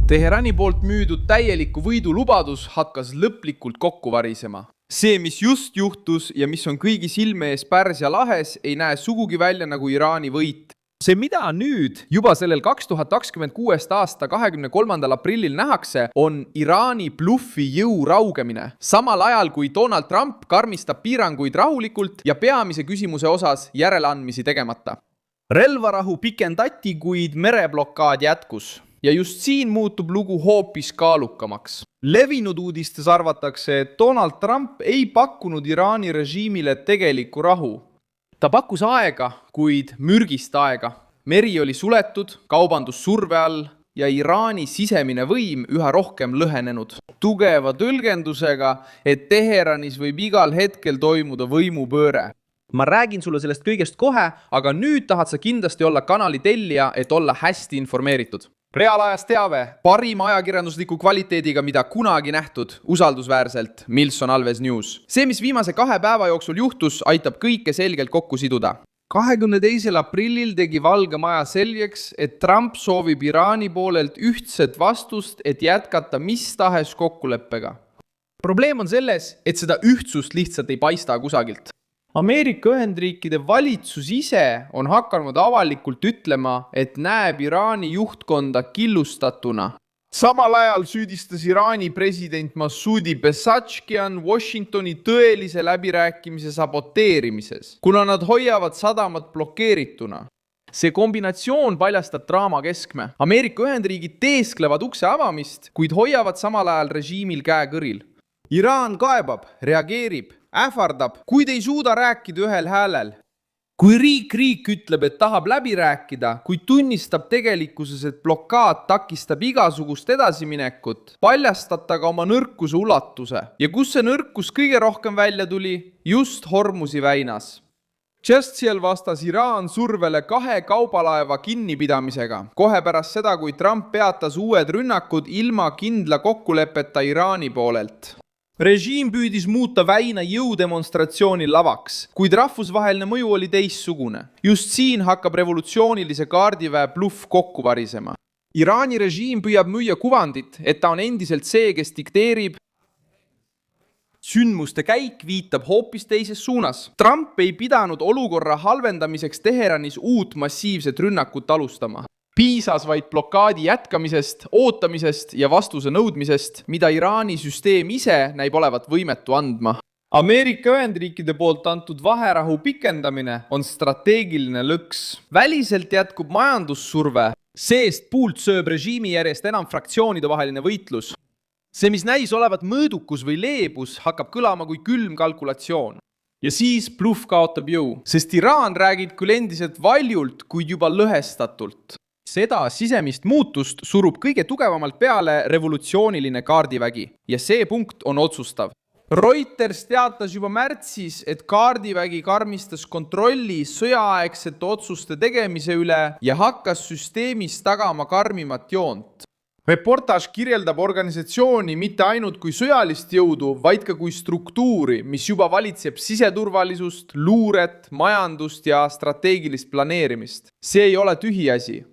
Teherani poolt müüdud täieliku võidu lubadus hakkas lõplikult kokku varisema. See, mis just juhtus ja mis on kõigi silme ees Pärsia lahes, ei näe sugugi välja nagu Iraani võit. See, mida nüüd juba sellel 2026. aasta 23. aprillil nähakse, on Iraani bluffi jõu raugemine. Samal ajal, kui Donald Trump karmistab piiranguid rahulikult ja peamise küsimuse osas järeleandmisi tegemata. Relvarahu pikendati, kuid mereblokaad jätkus. Ja just siin muutub lugu hoopis kaalukamaks. Levinud uudistes arvatakse, et Donald Trump ei pakkunud Iraani režiimile tegelikku rahu. Ta pakkus aega, kuid mürgist aega. Meri oli suletud, kaubandus surve all ja Iraani sisemine võim üha rohkem lõhenenud. Tugeva tõlgendusega, et Teheranis võib igal hetkel toimuda võimupööre. Ma räägin sulle sellest kõigest kohe, aga nüüd tahad sa kindlasti olla kanali tellija, et olla hästi informeeritud. Reaalajas teave, parima ajakirjandusliku kvaliteediga, mida kunagi nähtud, usaldusväärselt Milson Alves News. See, mis viimase 2 päeva jooksul juhtus, aitab kõike selgelt kokku siduda. 22. aprillil tegi Valge Maja selgeks, et Trump soovib Iraani poolelt ühtset vastust, et jätkata mis tahes kokkuleppega. Probleem on selles, et seda ühtsust lihtsalt ei paista kusagilt. Ameerika Ühendriikide valitsus ise on hakanud avalikult ütlema, et näeb Iraani juhtkonda killustatuna. Samal ajal süüdistas Iraani president Massoudi Pezeshkian Washingtoni tõelise läbirääkimise saboteerimises, kuna nad hoiavad sadamat blokeerituna. See kombinatsioon paljastab draama keskme. Ameerika Ühendriigid teesklevad ukse avamist, kuid hoiavad samal ajal režiimil käe kõril. Iraan kaebab, reageerib, ähvardab, kuid ei suuda rääkida ühel häälel. Kui riik ütleb, et tahab läbi rääkida, kuid tunnistab tegelikkuses, et blokaad takistab igasugust edasiminekut, paljastab ta ka oma nõrkuse ulatuse. Ja kus see nõrkus kõige rohkem välja tuli? Just Hormuzi väinas. Chestiel vastas Iraan survele 2 kaubalaeva kinnipidamisega. Kohe pärast seda, kui Trump peatas uued rünnakud ilma kindla kokkulepeta Iraani poolelt. Režiim püüdis muuta väina jõudemonstratsiooni lavaks, kuid rahvusvaheline mõju oli teissugune. Just siin hakkab revolutsioonilise kaardiväe bluff kokku varisema. Iraani režiim püüab müüa kuvandit, et ta on endiselt see, kes dikteerib. Sündmuste käik viitab hoopis teises suunas. Trump ei pidanud olukorra halvendamiseks Teheranis uut massiivset rünnakut alustama. Piisas vaid blokaadi jätkamisest, ootamisest ja vastuse nõudmisest, mida Iraani süsteem ise näib olevat võimetu andma. Ameerika Ühendriikide poolt antud vaherahu pikendamine on strateegiline lõks. Väliselt jätkub majandussurve, seest puult sööb režiimi järjest enam fraktsioonide vaheline võitlus. See, mis näis olevat mõõdukus või leebus, hakkab kõlama kui külm kalkulatsioon. Ja siis bluff kaotab jõu, sest Iraan räägib küll endiselt valjult, kuid juba lõhestatult. Seda sisemist muutust surub kõige tugevamalt peale revolutsiooniline kaardivägi ja see punkt on otsustav. Reuters teatas juba märtsis, et kaardivägi karmistas kontrolli sõjaaegsete otsuste tegemise üle ja hakkas süsteemis tagama karmimat joont. Reportaaž kirjeldab organisatsiooni mitte ainult kui sõjalist jõudu, vaid ka kui struktuuri, mis juba valitseb siseturvalisust, luuret, majandust ja strateegilist planeerimist. See ei ole tühiasi.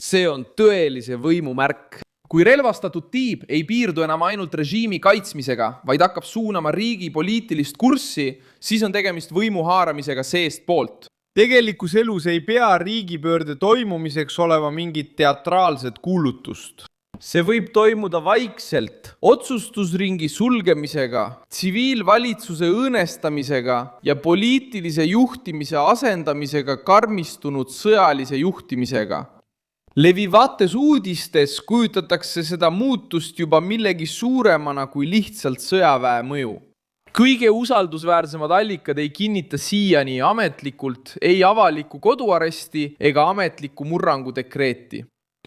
See on tõelise võimu märk. Kui relvastatud tiib ei piirdu enam ainult režiimi kaitsmisega, vaid hakkab suunama riigi poliitilist kurssi, siis on tegemist võimu haaramisega seest poolt. Tegelikus elus ei pea riigipöörde toimumiseks olema mingit teatraalset kuulutust. See võib toimuda vaikselt, otsustusringi sulgemisega, tsiviilvalitsuse õõnestamisega ja poliitilise juhtimise asendamisega karmistunud sõjalise juhtimisega. Levivates uudistes kujutatakse seda muutust juba millegi suuremana kui lihtsalt sõjaväe mõju. Kõige usaldusväärsemad allikad ei kinnita siiani ametlikult ei avaliku koduaresti ega ametliku murrangu dekreeti.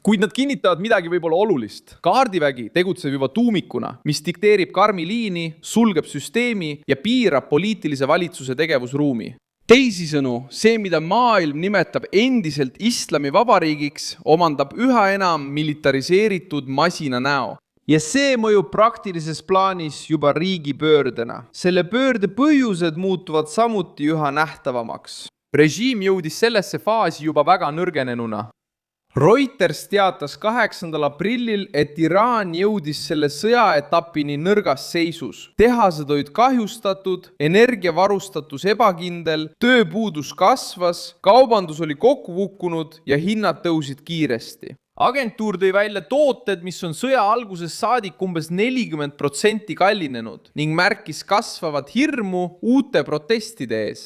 Kuid nad kinnitavad midagi võib-olla olulist. Kaardivägi tegutseb juba tuumikuna, mis dikteerib karmi liini, sulgeb süsteemi ja piirab poliitilise valitsuse tegevusruumi. Teisisõnu, see, mida maailm nimetab endiselt islami vabariigiks, omandab üha enam militariseeritud masina näo. Ja see mõjub praktilises plaanis juba riigipöördena. Selle pöörde põhjused muutuvad samuti üha nähtavamaks. Režiim jõudis sellesse faasi juba väga nõrgenenuna. Reuters teatas 8. aprillil, et Iraan jõudis selle sõjaetapini nõrgas seisus. Tehased olid kahjustatud, energiavarustatus ebakindel, tööpuudus kasvas, kaubandus oli kokku kukkunud ja hinnad tõusid kiiresti. Agentuur tõi välja tooted, mis on sõja algusest saadik umbes 40% kallinenud ning märkis kasvavat hirmu uute protestide ees.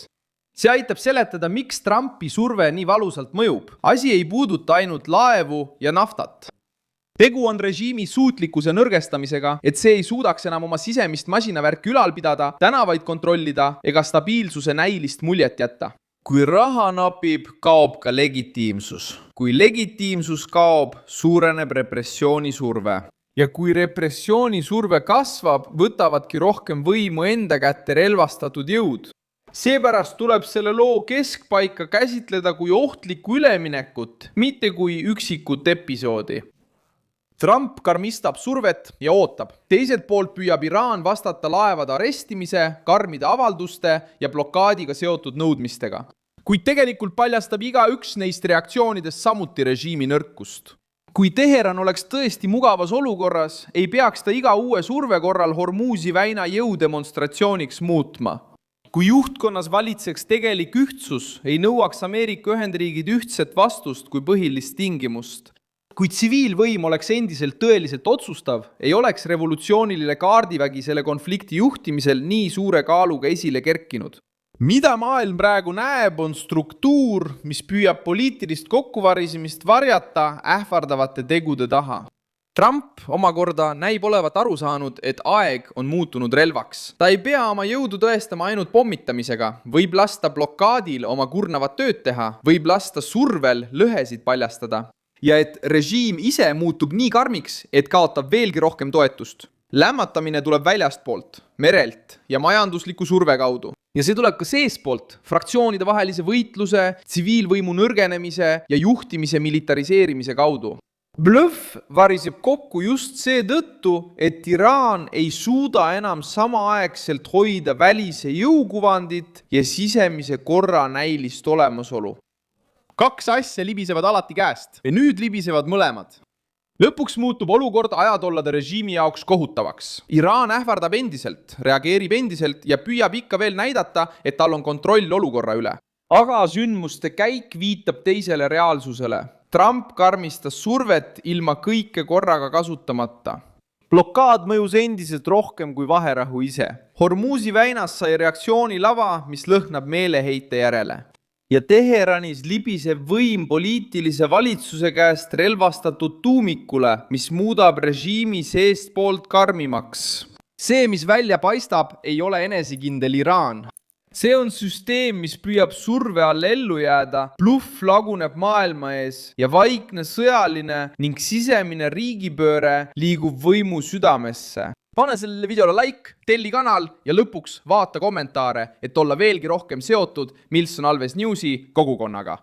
See aitab seletada, miks Trumpi surve nii valusalt mõjub. Asi ei puuduta ainult laevu ja naftat. Tegu on režiimi suutlikkuse nõrgestamisega, et see ei suudaks enam oma sisemist masinavärki ülal pidada, tänavaid kontrollida ega stabiilsuse näilist muljet jätta. Kui raha napib, kaob ka legitiimsus. Kui legitiimsus kaob, suureneb repressiooni surve. Ja kui repressiooni surve kasvab, võtavadki rohkem võimu enda kätte relvastatud jõud. Seepärast tuleb selle loo keskpaika käsitleda kui ohtlikku üleminekut, mitte kui üksikut episoodi. Trump karmistab survet ja ootab. Teiselt poolt püüab Iraan vastata laevade arestimise, karmide avalduste ja blokaadiga seotud nõudmistega. Kuid tegelikult paljastab igaüks neist reaktsioonidest samuti režiimi nõrkust. Kui Teheran oleks tõesti mugavas olukorras, ei peaks ta iga uue surve korral Hormuzi väina jõudemonstratsiooniks muutma. Kui juhtkonnas valitseks tegelik ühtsus, ei nõuaks Ameerika Ühendriigid ühtset vastust kui põhilist tingimust. Kui tsiviilvõim oleks endiselt tõeliselt otsustav, ei oleks revolutsiooniline kaardivägi selle konflikti juhtimisel nii suure kaaluga esile kerkinud. Mida maailm praegu näeb, on struktuur, mis püüab poliitilist kokkuvarisemist varjata ähvardavate tegude taha. Trump omakorda näib olevat aru saanud, et aeg on muutunud relvaks. Ta ei pea oma jõudu tõestama ainult pommitamisega, võib lasta blokaadil oma kurnavat tööd teha, võib lasta survel lõhesid paljastada. Ja et režiim ise muutub nii karmiks, et kaotab veelgi rohkem toetust. Lämmatamine tuleb väljastpoolt, merelt ja majandusliku surve kaudu. Ja see tuleb ka seespoolt, fraktsioonide vahelise võitluse, tsiviilvõimu nõrgenemise ja juhtimise militariseerimise kaudu. Bluff variseb kokku just seetõttu, et Iraan ei suuda enam samaaegselt hoida välise jõukuvandit ja sisemise korra näilist olemasolu. Kaks asja libisevad alati käest ja nüüd libisevad mõlemad. Lõpuks muutub olukord ajatollade režiimi jaoks kohutavaks. Iraan ähvardab endiselt, reageerib endiselt ja püüab ikka veel näidata, et tal on kontroll olukorra üle. Aga sündmuste käik viitab teisele reaalsusele. Trump karmistas survet ilma kõike korraga kasutamata. Blokaad mõjus endiselt rohkem kui vaherahu ise. Hormuzi väinas sai reaktsioonilava, mis lõhnab meeleheite järele. Ja Teheranis libiseb võim poliitilise valitsuse käest relvastatud tuumikule, mis muudab režiimi seestpoolt karmimaks. See, mis välja paistab, ei ole enesekindel Iraan. See on süsteem, mis püüab surve all ellu jääda, bluff laguneb maailma ees ja vaikne sõjaline ning sisemine riigipööre liigub võimu südamesse. Pane sellele videole like, telli kanal ja lõpuks vaata kommentaare, et olla veelgi rohkem seotud Milson Alves Newsi kogukonnaga.